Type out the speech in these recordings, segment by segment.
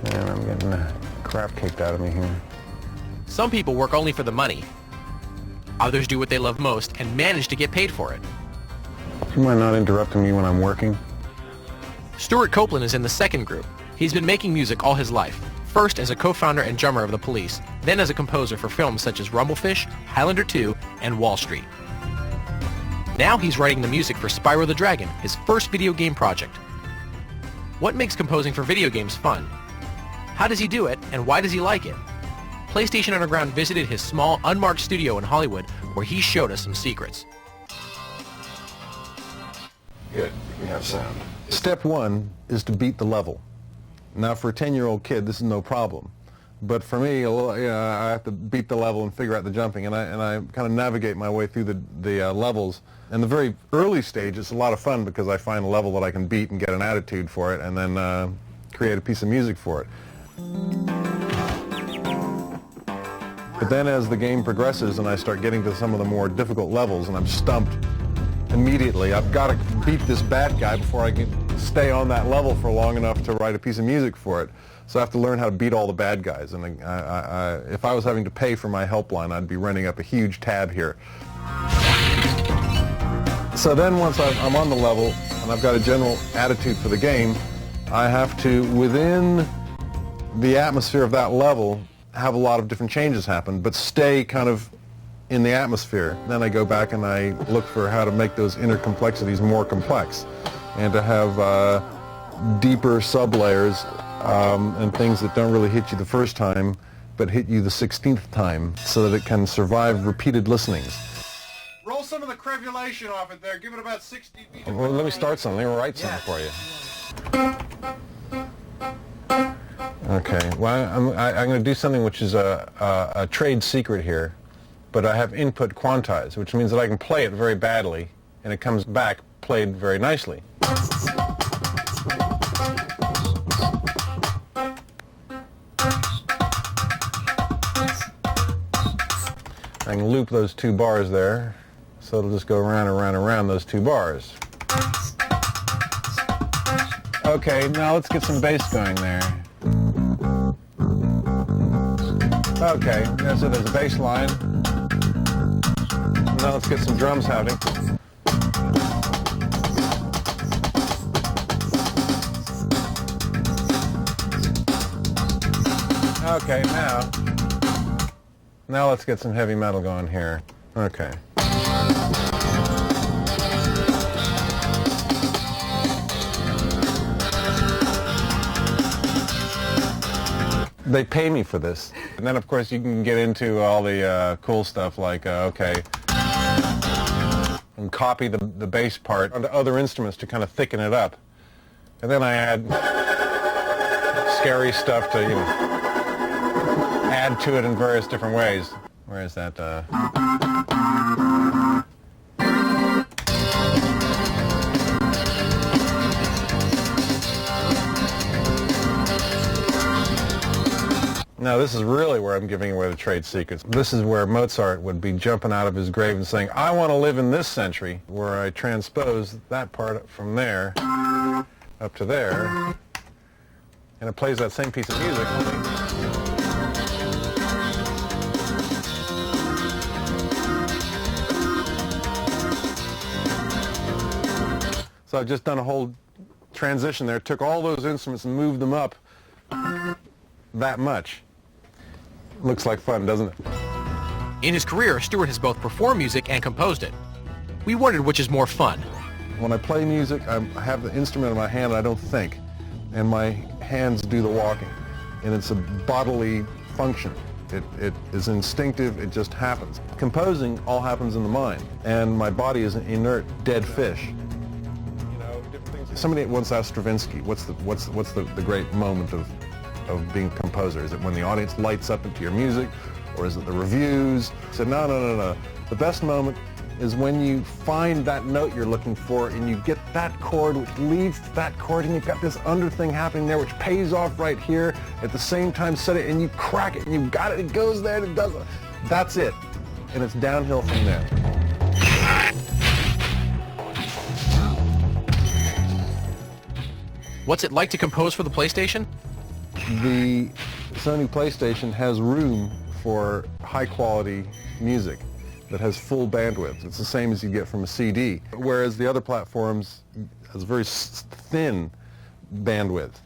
And I'm getting the crap kicked out of me here. Some people work only for the money. Others do what they love most and manage to get paid for it. Do you mind not interrupting me when I'm working? Stewart Copeland is in the second group. He's been making music all his life, first as a co-founder and drummer of the Police, then as a composer for films such as Rumblefish, Highlander 2, and Wall Street. Now he's writing the music for Spyro the Dragon, his first video game project. What makes composing for video games fun? How does he do it, and why does he like it? PlayStation Underground visited his small, unmarked studio in Hollywood, where he showed us some secrets. Good, we have sound. Step one is to beat the level. Now for a 10-year-old kid, this is no problem. But for me, I have to beat the level and figure out the jumping, and I kind of navigate my way through the levels. In the very early stage, it's a lot of fun because I find a level that I can beat and get an attitude for it, and then create a piece of music for it. But then as the game progresses and I start getting to some of the more difficult levels and I'm stumped immediately, I've got to beat this bad guy before I can stay on that level for long enough to write a piece of music for it. So I have to learn how to beat all the bad guys. And if I was having to pay for my helpline, I'd be running up a huge tab here. So then once I'm on the level and I've got a general attitude for the game, I have to, within the atmosphere of that level, have a lot of different changes happen, but stay kind of in the atmosphere. Then I go back and I look for how to make those inner complexities more complex and to have deeper sublayers and things that don't really hit you the first time but hit you the 16th time so that it can survive repeated listenings. Roll some of the crevulation off it there. Give it about 60 feet. Well, let me start something. Let me write something for you. Okay. Well, I'm going to do something which is a trade secret here, but I have input quantized, which means that I can play it very badly, and it comes back played very nicely. I can loop those two bars there, so it'll just go around and around and around those two bars. Okay, now let's get some bass going there. Okay, so there's a bass line. Now let's get some drums happening. Okay, now let's get some heavy metal going here. Okay. They pay me for this. And then, of course, you can get into all the cool stuff like, okay, and copy the bass part onto other instruments to kind of thicken it up. And then I add scary stuff to, add to it in various different ways. Where is that? Now this is really where I'm giving away the trade secrets. This is where Mozart would be jumping out of his grave and saying, I want to live in this century, where I transpose that part from there up to there, and it plays that same piece of music. So I've just done a whole transition there, took all those instruments and moved them up that much. Looks like fun, doesn't it? In his career, Stewart has both performed music and composed it. We wondered which is more fun. When I play music, I have the instrument in my hand and I don't think, and my hands do the walking. And it's a bodily function. It is instinctive, it just happens. Composing all happens in the mind, and my body is an inert, dead fish. Somebody once asked Stravinsky, what's the great moment of being a composer? Is it when the audience lights up into your music, or is it the reviews? He said, no. The best moment is when you find that note you're looking for and you get that chord which leads to that chord, and you've got this under thing happening there which pays off right here, at the same time set it, and you crack it and you've got it, it goes there and it does it. That's it. And it's downhill from there. What's it like to compose for the PlayStation? The Sony PlayStation has room for high-quality music that has full bandwidth. It's the same as you get from a CD, whereas the other platforms has very thin bandwidth.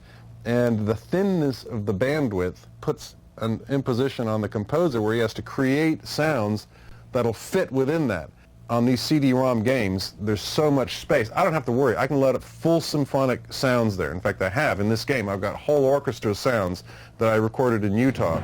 And the thinness of the bandwidth puts an imposition on the composer where he has to create sounds that'll fit within that. On these CD-ROM games, there's so much space. I don't have to worry. I can load up full symphonic sounds there. In fact, I have. In this game, I've got whole orchestra sounds that I recorded in Utah.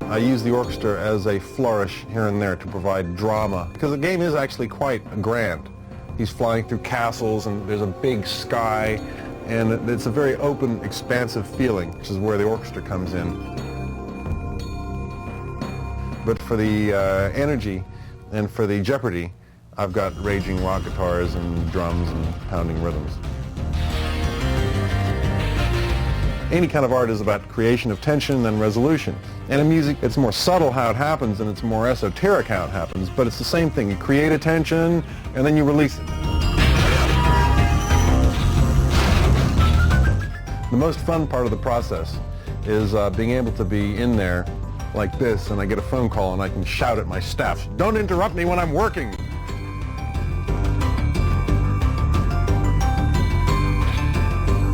I use the orchestra as a flourish here and there to provide drama, because the game is actually quite grand. He's flying through castles, and there's a big sky, and it's a very open, expansive feeling, which is where the orchestra comes in. But for the energy and for the jeopardy, I've got raging rock guitars and drums and pounding rhythms. Any kind of art is about creation of tension and resolution. And in music, it's more subtle how it happens and it's more esoteric how it happens, but it's the same thing. You create a tension and then you release it. The most fun part of the process is being able to be in there like this, and I get a phone call and I can shout at my staff, "Don't interrupt me when I'm working!"